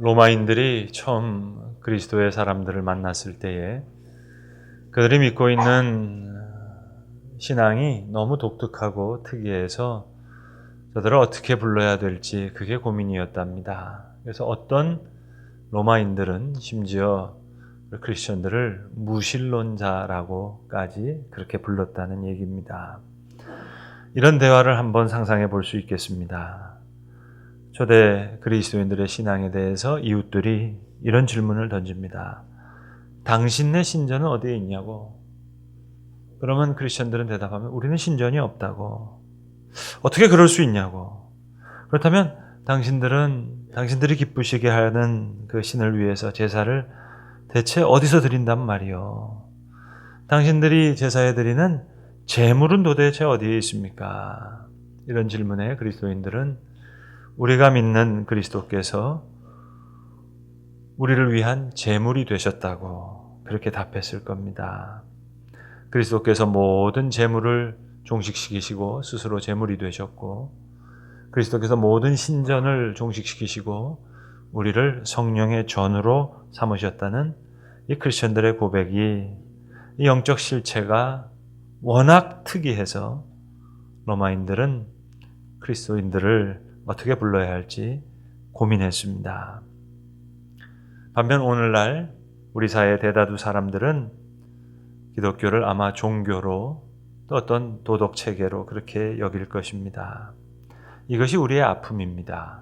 로마인들이 처음 그리스도의 사람들을 만났을 때에 그들이 믿고 있는 신앙이 너무 독특하고 특이해서 저들을 어떻게 불러야 될지 그게 고민이었답니다. 그래서 어떤 로마인들은 심지어 크리스천들을 무신론자라고까지 그렇게 불렀다는 얘기입니다. 이런 대화를 한번 상상해 볼 수 있겠습니다. 초대 그리스도인들의 신앙에 대해서 이웃들이 이런 질문을 던집니다. 당신네 신전은 어디에 있냐고. 그러면 크리스천들은 대답하면 우리는 신전이 없다고. 어떻게 그럴 수 있냐고. 그렇다면 당신들이 기쁘시게 하는 그 신을 위해서 제사를 대체 어디서 드린단 말이요. 당신들이 제사에 드리는 제물은 도대체 어디에 있습니까? 이런 질문에 그리스도인들은 우리가 믿는 그리스도께서 우리를 위한 제물이 되셨다고 그렇게 답했을 겁니다. 그리스도께서 모든 제물을 종식시키시고 스스로 제물이 되셨고 그리스도께서 모든 신전을 종식시키시고 우리를 성령의 전으로 삼으셨다는 이 크리스천들의 고백이 이 영적 실체가 워낙 특이해서 로마인들은 그리스도인들을 어떻게 불러야 할지 고민했습니다. 반면 오늘날 우리 사회의 대다수 사람들은 기독교를 아마 종교로 또 어떤 도덕 체계로 그렇게 여길 것입니다. 이것이 우리의 아픔입니다.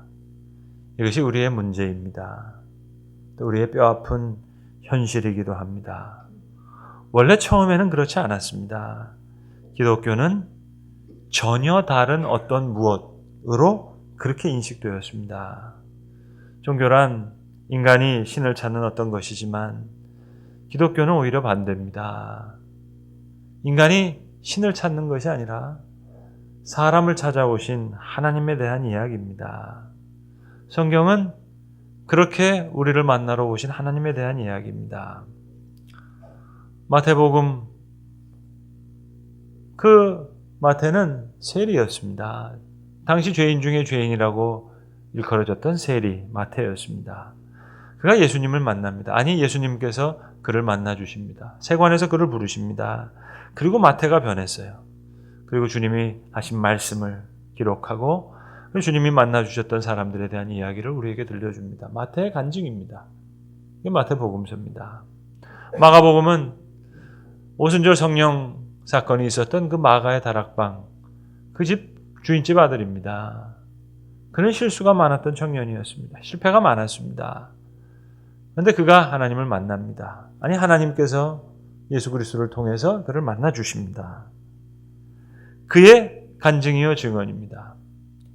이것이 우리의 문제입니다. 또 우리의 뼈아픈 현실이기도 합니다. 원래 처음에는 그렇지 않았습니다. 기독교는 전혀 다른 어떤 무엇으로 그렇게 인식되었습니다. 종교란 인간이 신을 찾는 어떤 것이지만 기독교는 오히려 반대입니다. 인간이 신을 찾는 것이 아니라 사람을 찾아오신 하나님에 대한 이야기입니다. 성경은 그렇게 우리를 만나러 오신 하나님에 대한 이야기입니다. 마태복음, 마태는 세리였습니다. 당시 죄인 중에 죄인이라고 일컬어졌던 세리 마태였습니다. 그가 예수님을 만납니다. 아니, 예수님께서 그를 만나 주십니다. 세관에서 그를 부르십니다. 그리고 마태가 변했어요. 그리고 주님이 하신 말씀을 기록하고 주님이 만나 주셨던 사람들에 대한 이야기를 우리에게 들려줍니다. 마태의 간증입니다. 이게 마태복음서입니다. 마가복음은 오순절 성령 사건이 있었던 그 마가의 다락방, 그 집 주인집 아들입니다. 그는 실수가 많았던 청년이었습니다. 실패가 많았습니다. 그런데 그가 하나님을 만납니다. 아니, 하나님께서 예수 그리스도를 통해서 그를 만나 주십니다. 그의 간증이요 증언입니다.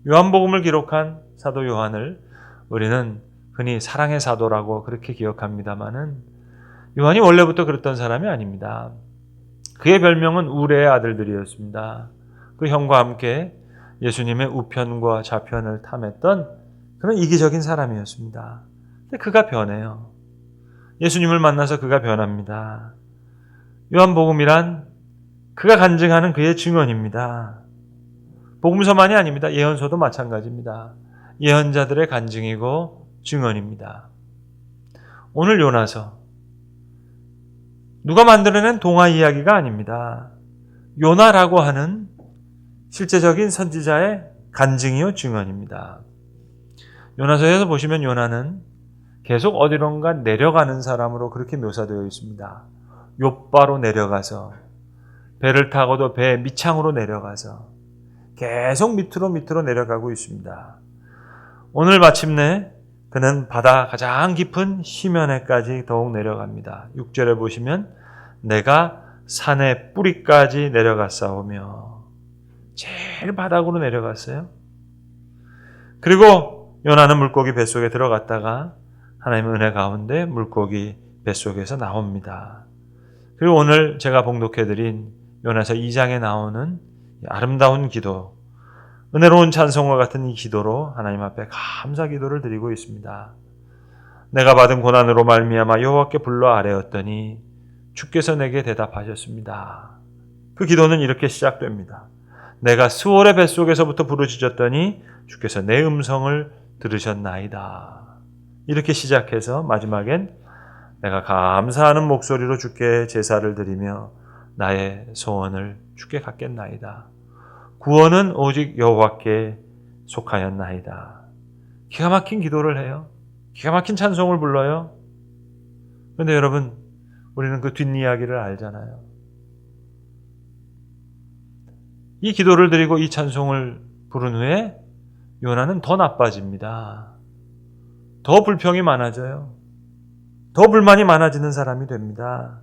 요한복음을 기록한 사도 요한을 우리는 흔히 사랑의 사도라고 그렇게 기억합니다마는 요한이 원래부터 그랬던 사람이 아닙니다. 그의 별명은 우레의 아들들이었습니다. 그 형과 함께 예수님의 우편과 좌편을 탐했던 그런 이기적인 사람이었습니다. 근데 그가 변해요. 예수님을 만나서 그가 변합니다. 요한복음이란 그가 간증하는 그의 증언입니다. 복음서만이 아닙니다. 예언서도 마찬가지입니다. 예언자들의 간증이고 증언입니다. 오늘 요나서, 누가 만들어낸 동화 이야기가 아닙니다. 요나라고 하는 실제적인 선지자의 간증이요 증언입니다. 요나서에서 보시면 요나는 계속 어디론가 내려가는 사람으로 그렇게 묘사되어 있습니다. 욥바로 내려가서 배를 타고도 배 밑창으로 내려가서 계속 밑으로 내려가고 있습니다. 오늘 마침내 그는 바다 가장 깊은 시면에까지 더욱 내려갑니다. 6절에 보시면 내가 산의 뿌리까지 내려갔사오며 제일 바닥으로 내려갔어요. 그리고 요나는 물고기 뱃속에 들어갔다가 하나님의 은혜 가운데 물고기 뱃속에서 나옵니다. 그리고 오늘 제가 봉독해드린 요나서 2장에 나오는 아름다운 기도, 은혜로운 찬송과 같은 이 기도로 하나님 앞에 감사 기도를 드리고 있습니다. 내가 받은 고난으로 말미암아 여호와께 불러 아뢰었더니 주께서 내게 대답하셨습니다. 그 기도는 이렇게 시작됩니다. 내가 스올의 뱃속에서부터 부르짖었더니 주께서 내 음성을 들으셨나이다. 이렇게 시작해서 마지막엔 내가 감사하는 목소리로 주께 제사를 드리며 나의 소원을 주께 갖겠나이다. 구원은 오직 여호와께 속하였나이다. 기가 막힌 기도를 해요. 기가 막힌 찬송을 불러요. 그런데 여러분, 우리는 그 뒷이야기를 알잖아요. 이 기도를 드리고 이 찬송을 부른 후에 요나는 더 나빠집니다. 더 불평이 많아져요. 더 불만이 많아지는 사람이 됩니다.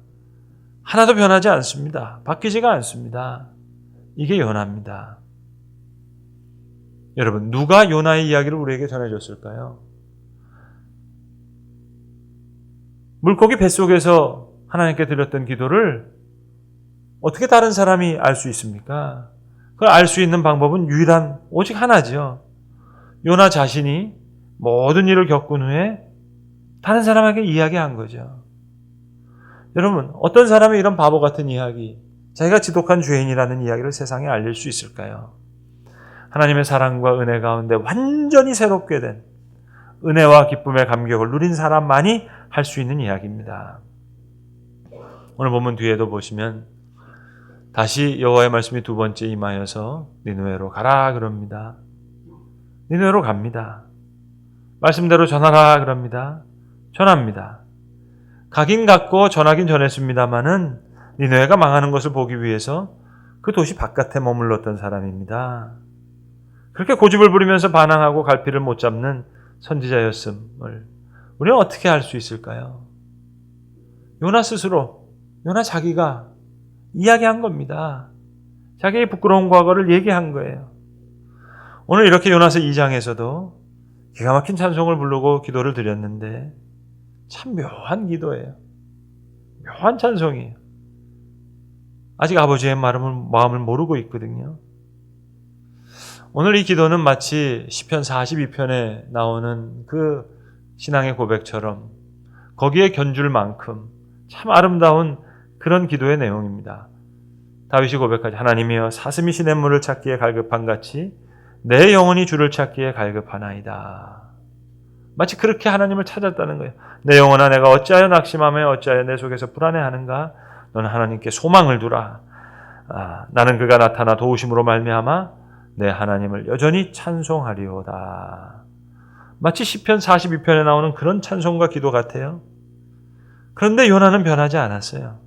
하나도 변하지 않습니다. 바뀌지가 않습니다. 이게 요나입니다. 여러분, 누가 요나의 이야기를 우리에게 전해줬을까요? 물고기 뱃속에서 하나님께 드렸던 기도를 어떻게 다른 사람이 알 수 있습니까? 그걸 알 수 있는 방법은 유일한 오직 하나죠. 요나 자신이 모든 일을 겪은 후에 다른 사람에게 이야기한 거죠. 여러분, 어떤 사람이 이런 바보 같은 이야기, 자기가 지독한 죄인이라는 이야기를 세상에 알릴 수 있을까요? 하나님의 사랑과 은혜 가운데 완전히 새롭게 된 은혜와 기쁨의 감격을 누린 사람만이 할 수 있는 이야기입니다. 오늘 본문 뒤에도 보시면 다시 여호와의 말씀이 두 번째 임하여서 니느웨로 가라 그럽니다. 니느웨로 갑니다. 말씀대로 전하라 그럽니다. 전합니다. 가긴 갔고 전하긴 전했습니다마는 니느웨가 망하는 것을 보기 위해서 그 도시 바깥에 머물렀던 사람입니다. 그렇게 고집을 부리면서 반항하고 갈피를 못 잡는 선지자였음을 우리는 어떻게 알 수 있을까요? 요나 스스로, 요나 자기가 이야기한 겁니다. 자기의 부끄러운 과거를 얘기한 거예요. 오늘 이렇게 요나서 2장에서도 기가 막힌 찬송을 부르고 기도를 드렸는데 참 묘한 기도예요. 묘한 찬송이에요. 아직 아버지의 마음을 모르고 있거든요. 오늘 이 기도는 마치 시편 42편에 나오는 그 신앙의 고백처럼 거기에 견줄 만큼 참 아름다운 그런 기도의 내용입니다. 다윗이 고백하지 하나님이여 사슴이 시냇물을 찾기에 갈급한 같이 내 영혼이 주를 찾기에 갈급하나이다. 마치 그렇게 하나님을 찾았다는 거예요. 내 영혼아 내가 어찌하여 낙심하며 어찌하여 내 속에서 불안해하는가. 너는 하나님께 소망을 두라. 나는 그가 나타나 도우심으로 말미암아 내 하나님을 여전히 찬송하리오다. 마치 시편 42편에 나오는 그런 찬송과 기도 같아요. 그런데 요나는 변하지 않았어요.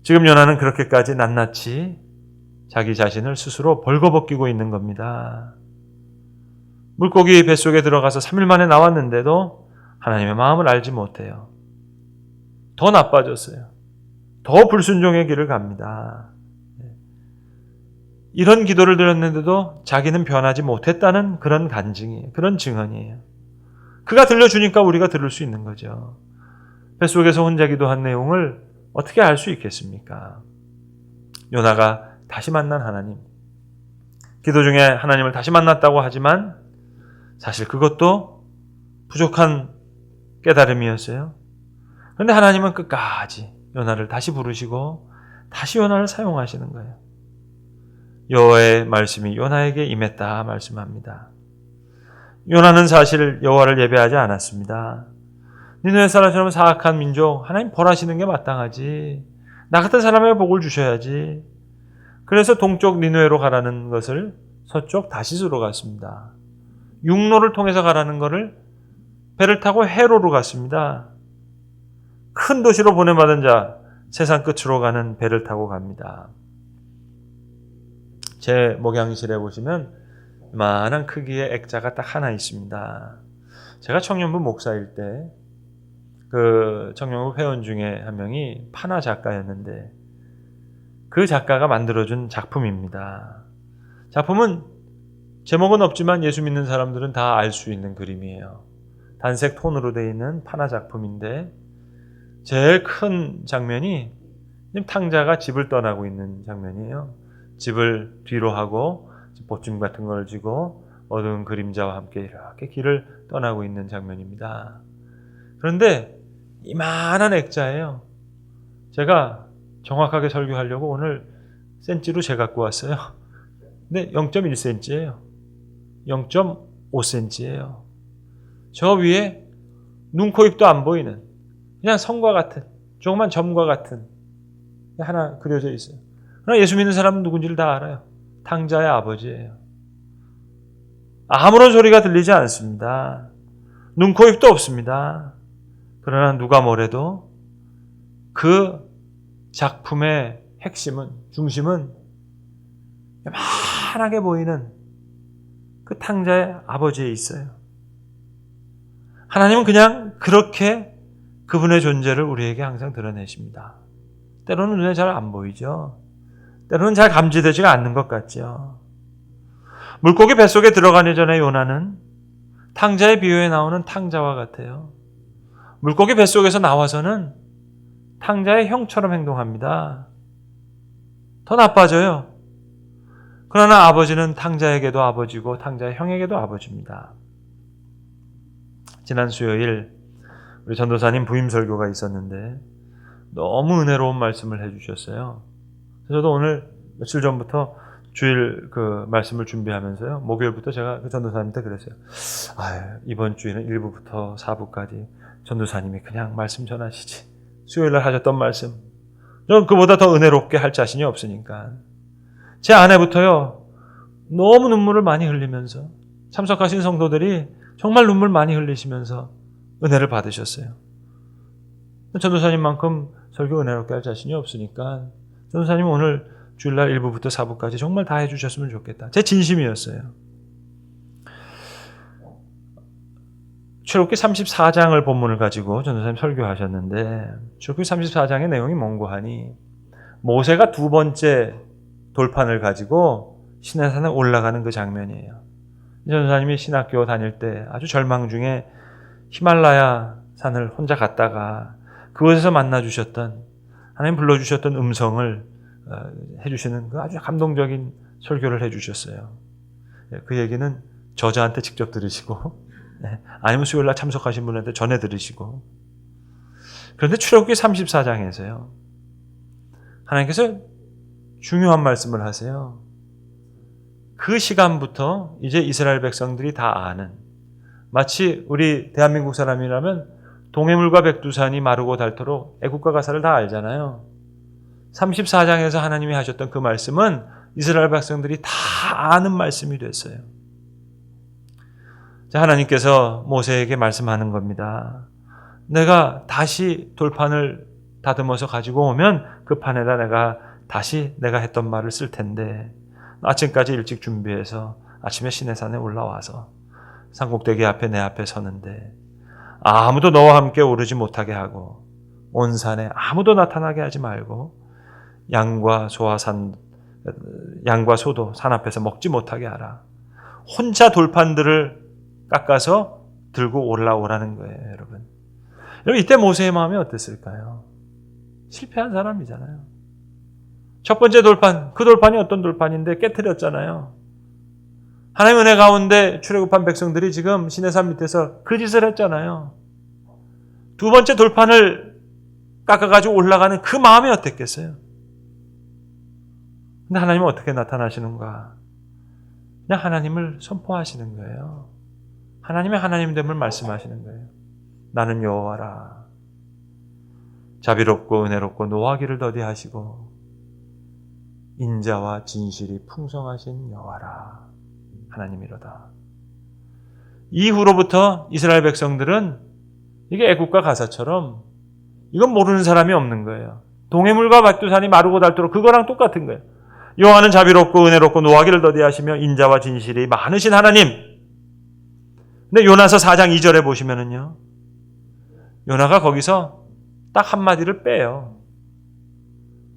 지금 요나는 그렇게까지 낱낱이 자기 자신을 스스로 벌거벗기고 있는 겁니다. 물고기 뱃속에 들어가서 3일 만에 나왔는데도 하나님의 마음을 알지 못해요. 더 나빠졌어요. 더 불순종의 길을 갑니다. 이런 기도를 드렸는데도 자기는 변하지 못했다는 그런 간증이에요. 그런 증언이에요. 그가 들려주니까 우리가 들을 수 있는 거죠. 뱃속에서 혼자 기도한 내용을 어떻게 알 수 있겠습니까? 요나가 다시 만난 하나님. 기도 중에 하나님을 다시 만났다고 하지만 사실 그것도 부족한 깨달음이었어요. 그런데 하나님은 끝까지 요나를 다시 부르시고 다시 요나를 사용하시는 거예요. 여호와의 말씀이 요나에게 임했다 말씀합니다. 요나는 사실 여호와를 예배하지 않았습니다. 니느웨 사람처럼 사악한 민족, 하나님 벌하시는 게 마땅하지. 나 같은 사람에게 복을 주셔야지. 그래서 동쪽 니느웨로 가라는 것을 서쪽 다시스로 갔습니다. 육로를 통해서 가라는 것을 배를 타고 해로로 갔습니다. 큰 도시로 보내받은 자, 세상 끝으로 가는 배를 타고 갑니다. 제 목양실에 보시면 이만한 크기의 액자가 딱 하나 있습니다. 제가 청년부 목사일 때 그 청년부 회원 중에 한 명이 판화 작가였는데 그 작가가 만들어준 작품입니다. 작품은 제목은 없지만 예수 믿는 사람들은 다 알 수 있는 그림이에요. 단색 톤으로 되어 있는 판화 작품인데 제일 큰 장면이 탕자가 집을 떠나고 있는 장면이에요. 집을 뒤로 하고 보증 같은 걸 쥐고 어두운 그림자와 함께 이렇게 길을 떠나고 있는 장면입니다. 그런데 이만한 액자예요. 제가 정확하게 설교하려고 오늘 센치로 재갖고 왔어요. 근데 0.1cm예요. 0.5cm예요. 저 위에 눈, 코, 입도 안 보이는 그냥 성과 같은 조그만 점과 같은 하나 그려져 있어요. 그러나 예수 믿는 사람은 누군지를 다 알아요. 탕자의 아버지예요. 아무런 소리가 들리지 않습니다. 눈, 코, 입도 없습니다. 그러나 누가 뭐래도 그 작품의 핵심은, 중심은 요만하게 보이는 그 탕자의 아버지에 있어요. 하나님은 그냥 그렇게 그분의 존재를 우리에게 항상 드러내십니다. 때로는 눈에 잘 안 보이죠. 때로는 잘 감지되지가 않는 것 같죠. 물고기 뱃속에 들어가기 전에 요나는 탕자의 비유에 나오는 탕자와 같아요. 물고기 뱃속에서 나와서는 탕자의 형처럼 행동합니다. 더 나빠져요. 그러나 아버지는 탕자에게도 아버지고 탕자의 형에게도 아버지입니다. 지난 수요일 우리 전도사님 부임 설교가 있었는데 너무 은혜로운 말씀을 해주셨어요. 저도 오늘 며칠 전부터 주일 그 말씀을 준비하면서요. 목요일부터 제가 그 전도사님한테 그랬어요. 이번 주에는 1부부터 4부까지 전도사님이 그냥 말씀 전하시지. 수요일날 하셨던 말씀. 저는 그보다 더 은혜롭게 할 자신이 없으니까. 제 아내부터요. 너무 눈물을 많이 흘리면서 참석하신 성도들이 정말 눈물 많이 흘리시면서 은혜를 받으셨어요. 전도사님만큼 설교 은혜롭게 할 자신이 없으니까 전도사님 오늘 주일날 1부부터 4부까지 정말 다 해주셨으면 좋겠다. 제 진심이었어요. 출애굽기 34장을 본문을 가지고 전도사님 설교하셨는데 출애굽기 34장의 내용이 뭔고 하니 모세가 두 번째 돌판을 가지고 시내산에 올라가는 그 장면이에요. 전도사님이 신학교 다닐 때 아주 절망 중에 히말라야 산을 혼자 갔다가 그곳에서 만나주셨던 하나님 불러주셨던 음성을 해주시는 그 아주 감동적인 설교를 해주셨어요. 그 얘기는 저자한테 직접 들으시고 아니면 수요일날 참석하신 분한테 전해 들으시고 그런데 출애굽기 34장에서요. 하나님께서 중요한 말씀을 하세요. 그 시간부터 이제 이스라엘 백성들이 다 아는 마치 우리 대한민국 사람이라면 동해물과 백두산이 마르고 닳도록 애국가 가사를 다 알잖아요. 34장에서 하나님이 하셨던 그 말씀은 이스라엘 백성들이 다 아는 말씀이 됐어요. 자, 하나님께서 모세에게 말씀하는 겁니다. 내가 다시 돌판을 다듬어서 가지고 오면 그 판에다 내가 다시 내가 했던 말을 쓸 텐데 아침까지 일찍 준비해서 아침에 시내산에 올라와서 산꼭대기 앞에 내 앞에 서는데 아무도 너와 함께 오르지 못하게 하고 온 산에 아무도 나타나게 하지 말고 양과 소도 산 앞에서 먹지 못하게 하라. 혼자 돌판들을 깎아서 들고 올라오라는 거예요, 여러분. 여러분 이때 모세의 마음이 어땠을까요? 실패한 사람이잖아요. 첫 번째 돌판, 그 돌판이 어떤 돌판인데 깨트렸잖아요. 하나님 은혜 가운데 출애굽한 백성들이 지금 시내산 밑에서 그 짓을 했잖아요. 두 번째 돌판을 깎아가지고 올라가는 그 마음이 어땠겠어요? 근데 하나님은 어떻게 나타나시는가? 그냥 하나님을 선포하시는 거예요. 하나님의 하나님됨을 말씀하시는 거예요. 나는 여호와라. 자비롭고 은혜롭고 노하기를 더디하시고 인자와 진실이 풍성하신 여호와라. 하나님이로다. 이후로부터 이스라엘 백성들은 이게 애국가 가사처럼 이건 모르는 사람이 없는 거예요. 동해물과 백두산이 마르고 닳도록 그거랑 똑같은 거예요. 여호와는 자비롭고 은혜롭고 노하기를 더디하시며 인자와 진실이 많으신 하나님. 근데 요나서 4장 2절에 보시면은요. 요나가 거기서 딱 한마디를 빼요.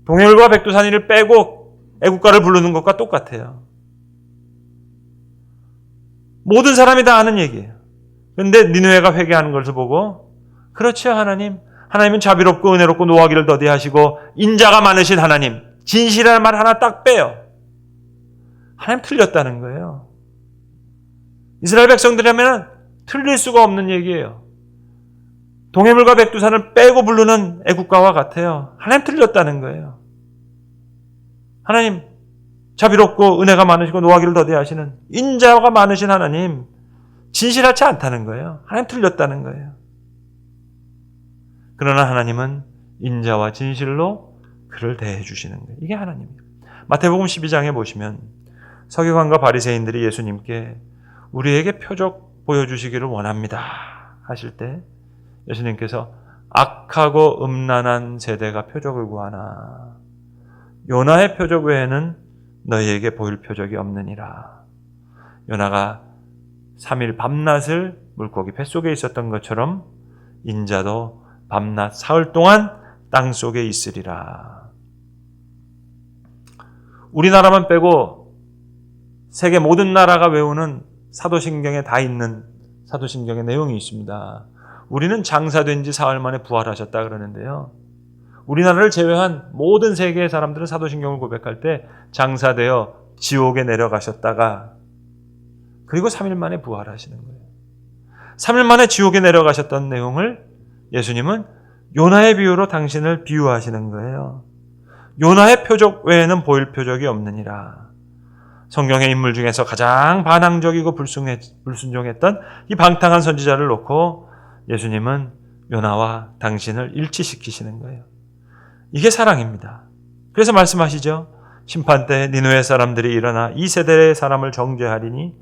동해물과 백두산이를 빼고 애국가를 부르는 것과 똑같아요. 모든 사람이 다 아는 얘기예요. 그런데 니느웨가 회개하는 것을 보고 그렇죠 하나님. 하나님은 자비롭고 은혜롭고 노하기를 더디하시고 인자가 많으신 하나님. 진실이라는 말 하나 딱 빼요. 하나님 틀렸다는 거예요. 이스라엘 백성들이라면 틀릴 수가 없는 얘기예요. 동해물과 백두산을 빼고 부르는 애국가와 같아요. 하나님 틀렸다는 거예요. 하나님 자비롭고 은혜가 많으시고 노하기를 더디하시는 인자가 많으신 하나님, 진실하지 않다는 거예요. 하나님 틀렸다는 거예요. 그러나 하나님은 인자와 진실로 그를 대해 주시는 거예요. 이게 하나님이에요. 마태복음 12장에 보시면 서기관과 바리새인들이 예수님께 우리에게 표적 보여주시기를 원합니다 하실 때 예수님께서 악하고 음란한 세대가 표적을 구하나 요나의 표적 외에는 너희에게 보일 표적이 없느니라. 요나가 3일 밤낮을 물고기 뱃속에 있었던 것처럼 인자도 밤낮 사흘 동안 땅속에 있으리라. 우리나라만 빼고 세계 모든 나라가 외우는 사도신경에 다 있는 사도신경의 내용이 있습니다. 우리는 장사된 지 사흘 만에 부활하셨다 그러는데요. 우리나라를 제외한 모든 세계의 사람들은 사도신경을 고백할 때 장사되어 지옥에 내려가셨다가 그리고 3일 만에 부활하시는 거예요. 3일 만에 지옥에 내려가셨던 내용을 예수님은 요나의 비유로 당신을 비유하시는 거예요. 요나의 표적 외에는 보일 표적이 없느니라. 성경의 인물 중에서 가장 반항적이고 불순종했던 이 방탕한 선지자를 놓고 예수님은 요나와 당신을 일치시키시는 거예요. 이게 사랑입니다. 그래서 말씀하시죠. 심판 때 니느웨 사람들이 일어나 이 세대의 사람을 정죄하리니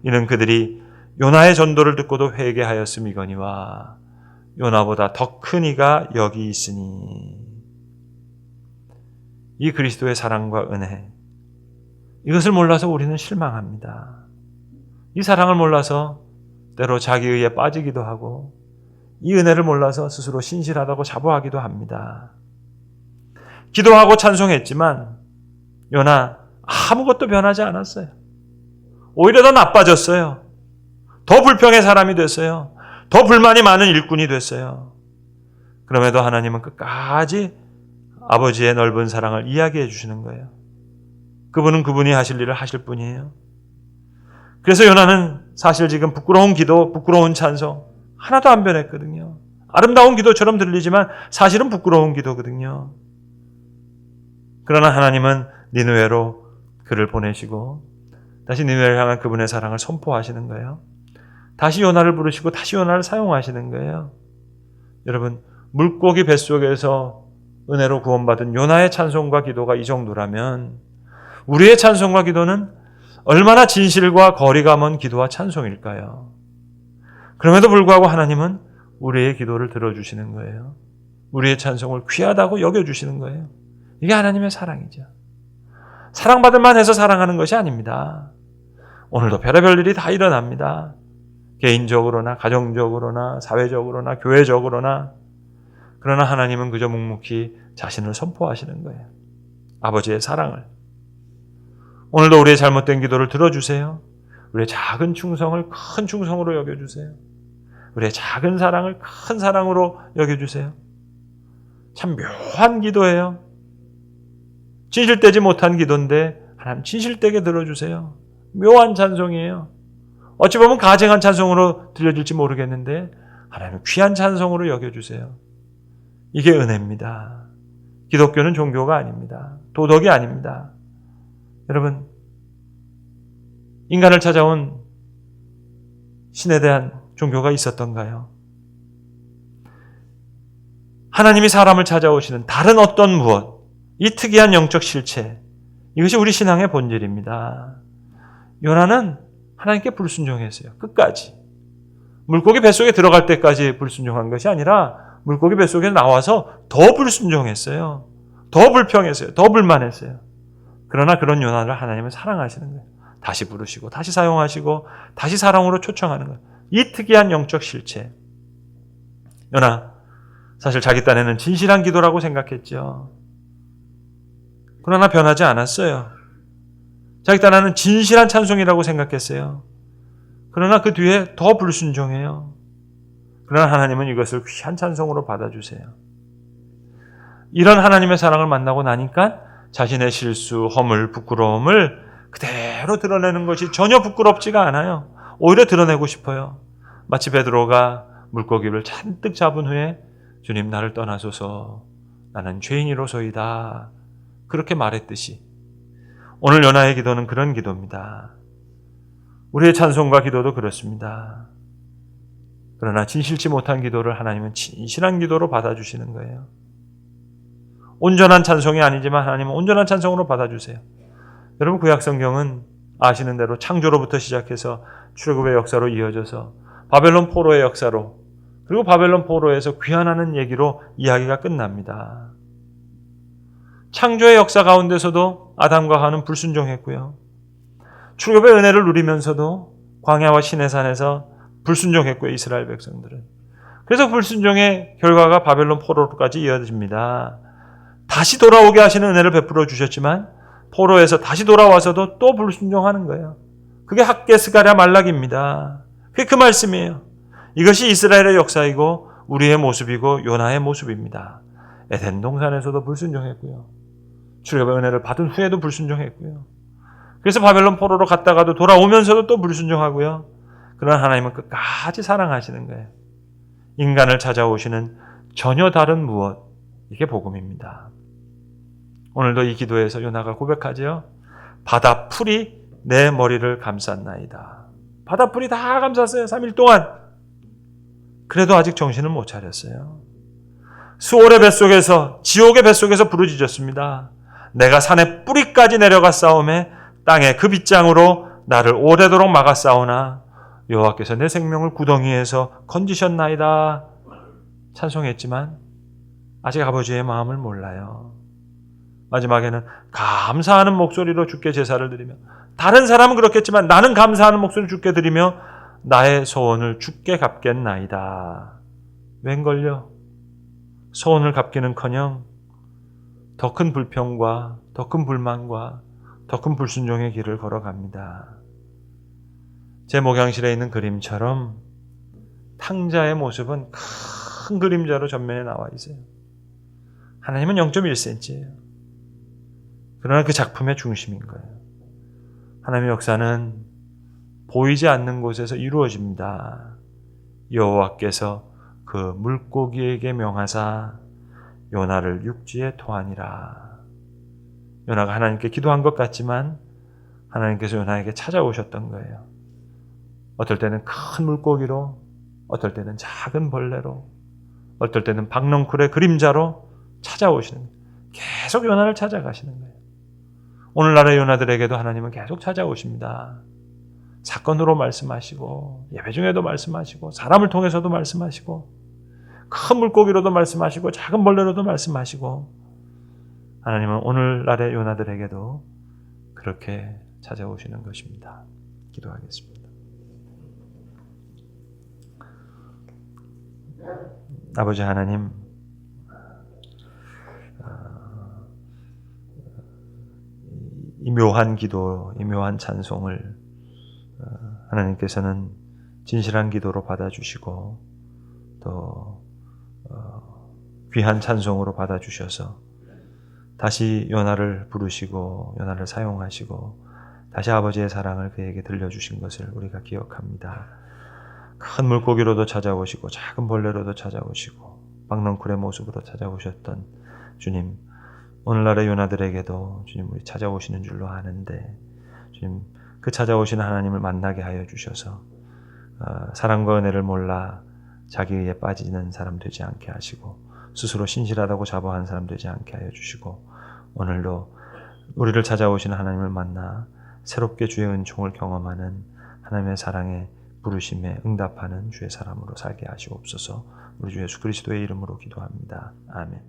이는 그들이 요나의 전도를 듣고도 회개하였음이거니와 요나보다 더 큰 이가 여기 있으니. 이 그리스도의 사랑과 은혜, 이것을 몰라서 우리는 실망합니다. 이 사랑을 몰라서 때로 자기의에 빠지기도 하고 이 은혜를 몰라서 스스로 신실하다고 자부하기도 합니다. 기도하고 찬송했지만 요나 아무것도 변하지 않았어요. 오히려 더 나빠졌어요. 더 불평의 사람이 됐어요. 더 불만이 많은 일꾼이 됐어요. 그럼에도 하나님은 끝까지 아버지의 넓은 사랑을 이야기해 주시는 거예요. 그분은 그분이 하실 일을 하실 분이에요. 그래서 요나는 사실 지금 부끄러운 기도, 부끄러운 찬송 하나도 안 변했거든요. 아름다운 기도처럼 들리지만 사실은 부끄러운 기도거든요. 그러나 하나님은 니느웨로 그를 보내시고 다시 니느웨를 향한 그분의 사랑을 선포하시는 거예요. 다시 요나를 부르시고 다시 요나를 사용하시는 거예요. 여러분, 물고기 뱃속에서 은혜로 구원받은 요나의 찬송과 기도가 이 정도라면 우리의 찬송과 기도는 얼마나 진실과 거리가 먼 기도와 찬송일까요? 그럼에도 불구하고 하나님은 우리의 기도를 들어주시는 거예요. 우리의 찬송을 귀하다고 여겨주시는 거예요. 이게 하나님의 사랑이죠. 사랑받을 만해서 사랑하는 것이 아닙니다. 오늘도 별의별 일이 다 일어납니다. 개인적으로나 가정적으로나 사회적으로나 교회적으로나. 그러나 하나님은 그저 묵묵히 자신을 선포하시는 거예요. 아버지의 사랑을. 오늘도 우리의 잘못된 기도를 들어주세요. 우리의 작은 충성을 큰 충성으로 여겨주세요. 우리의 작은 사랑을 큰 사랑으로 여겨주세요. 참 묘한 기도예요. 진실되지 못한 기도인데 하나님 진실되게 들어주세요. 묘한 찬송이에요. 어찌 보면 가증한 찬송으로 들려질지 모르겠는데 하나님 귀한 찬송으로 여겨주세요. 이게 은혜입니다. 기독교는 종교가 아닙니다. 도덕이 아닙니다. 여러분, 인간을 찾아온 신에 대한 종교가 있었던가요? 하나님이 사람을 찾아오시는 다른 어떤 무엇, 이 특이한 영적 실체, 이것이 우리 신앙의 본질입니다. 요나는 하나님께 불순종했어요. 끝까지. 물고기 뱃속에 들어갈 때까지 불순종한 것이 아니라 물고기 뱃속에 나와서 더 불순종했어요. 더 불평했어요. 더 불만했어요. 그러나 그런 요나를 하나님은 사랑하시는 거예요. 다시 부르시고 다시 사용하시고 다시 사랑으로 초청하는 거예요. 이 특이한 영적 실체. 요나 사실 자기 딴에는 진실한 기도라고 생각했죠. 그러나 변하지 않았어요. 자기 딴에는 진실한 찬송이라고 생각했어요. 그러나 그 뒤에 더 불순종해요. 그러나 하나님은 이것을 귀한 찬송으로 받아주세요. 이런 하나님의 사랑을 만나고 나니까 자신의 실수, 허물, 부끄러움을 그대로 드러내는 것이 전혀 부끄럽지가 않아요. 오히려 드러내고 싶어요. 마치 베드로가 물고기를 잔뜩 잡은 후에 주님 나를 떠나소서 나는 죄인이로소이다 그렇게 말했듯이 오늘 요나의 기도는 그런 기도입니다. 우리의 찬송과 기도도 그렇습니다. 그러나 진실치 못한 기도를 하나님은 진실한 기도로 받아주시는 거예요. 온전한 찬송이 아니지만 하나님은 온전한 찬송으로 받아주세요. 여러분, 구약성경은 아시는 대로 창조로부터 시작해서 출애굽의 역사로 이어져서 바벨론 포로의 역사로, 그리고 바벨론 포로에서 귀환하는 얘기로 이야기가 끝납니다. 창조의 역사 가운데서도 아담과 하와는 불순종했고요. 출애굽의 은혜를 누리면서도 광야와 시내산에서 불순종했고요, 이스라엘 백성들은. 그래서 불순종의 결과가 바벨론 포로로까지 이어집니다. 다시 돌아오게 하시는 은혜를 베풀어 주셨지만 포로에서 다시 돌아와서도 또 불순종하는 거예요. 그게 학개스가랴 말락입니다. 그게 그 말씀이에요. 이것이 이스라엘의 역사이고 우리의 모습이고 요나의 모습입니다. 에덴 동산에서도 불순종했고요. 출애굽의 은혜를 받은 후에도 불순종했고요. 그래서 바벨론 포로로 갔다가도 돌아오면서도 또 불순종하고요. 그러나 하나님은 끝까지 사랑하시는 거예요. 인간을 찾아오시는 전혀 다른 무엇, 이게 복음입니다. 오늘도 이 기도에서 요나가 고백하죠. 바다풀이 내 머리를 감쌌나이다. 바다풀이 다 감쌌어요. 3일 동안. 그래도 아직 정신을 못 차렸어요. 수월의 뱃속에서, 지옥의 뱃속에서 부르짖었습니다. 내가 산의 뿌리까지 내려가 싸움에 땅의 그 빗장으로 나를 오래도록 막아 싸우나 여호와께서 내 생명을 구덩이에서 건지셨나이다. 찬송했지만 아직 아버지의 마음을 몰라요. 마지막에는 감사하는 목소리로 주께 제사를 드리며, 다른 사람은 그렇겠지만 나는 감사하는 목소리를 주께 드리며 나의 소원을 주께 갚겠나이다. 웬걸요? 소원을 갚기는커녕 더 큰 불평과 더 큰 불만과 더 큰 불순종의 길을 걸어갑니다. 제 목양실에 있는 그림처럼 탕자의 모습은 큰 그림자로 전면에 나와 있어요. 하나님은 0.1cm예요. 그러나 그 작품의 중심인 거예요. 하나님의 역사는 보이지 않는 곳에서 이루어집니다. 여호와께서 그 물고기에게 명하사 요나를 육지에 토하니라. 요나가 하나님께 기도한 것 같지만 하나님께서 요나에게 찾아오셨던 거예요. 어떨 때는 큰 물고기로, 어떨 때는 작은 벌레로, 어떨 때는 박넝쿨의 그림자로 찾아오시는 거예요. 계속 요나를 찾아가시는 거예요. 오늘날의 요나들에게도 하나님은 계속 찾아오십니다. 사건으로 말씀하시고, 예배 중에도 말씀하시고, 사람을 통해서도 말씀하시고, 큰 물고기로도 말씀하시고, 작은 벌레로도 말씀하시고, 하나님은 오늘날의 요나들에게도 그렇게 찾아오시는 것입니다. 기도하겠습니다. 아버지 하나님, 이 묘한 기도, 이 묘한 찬송을 하나님께서는 진실한 기도로 받아주시고 또 귀한 찬송으로 받아주셔서 다시 요나를 부르시고 요나를 사용하시고 다시 아버지의 사랑을 그에게 들려주신 것을 우리가 기억합니다. 큰 물고기로도 찾아오시고 작은 벌레로도 찾아오시고 박넝쿨의 모습으로 찾아오셨던 주님, 오늘날의 요나들에게도 주님 우리 찾아오시는 줄로 아는데 주님 그 찾아오시는 하나님을 만나게 하여 주셔서 사랑과 은혜를 몰라 자기 의에 빠지는 사람 되지 않게 하시고 스스로 신실하다고 자부하는 사람 되지 않게 하여 주시고 오늘도 우리를 찾아오시는 하나님을 만나 새롭게 주의 은총을 경험하는 하나님의 사랑에 부르심에 응답하는 주의 사람으로 살게 하시옵소서. 우리 주 예수 그리스도의 이름으로 기도합니다. 아멘.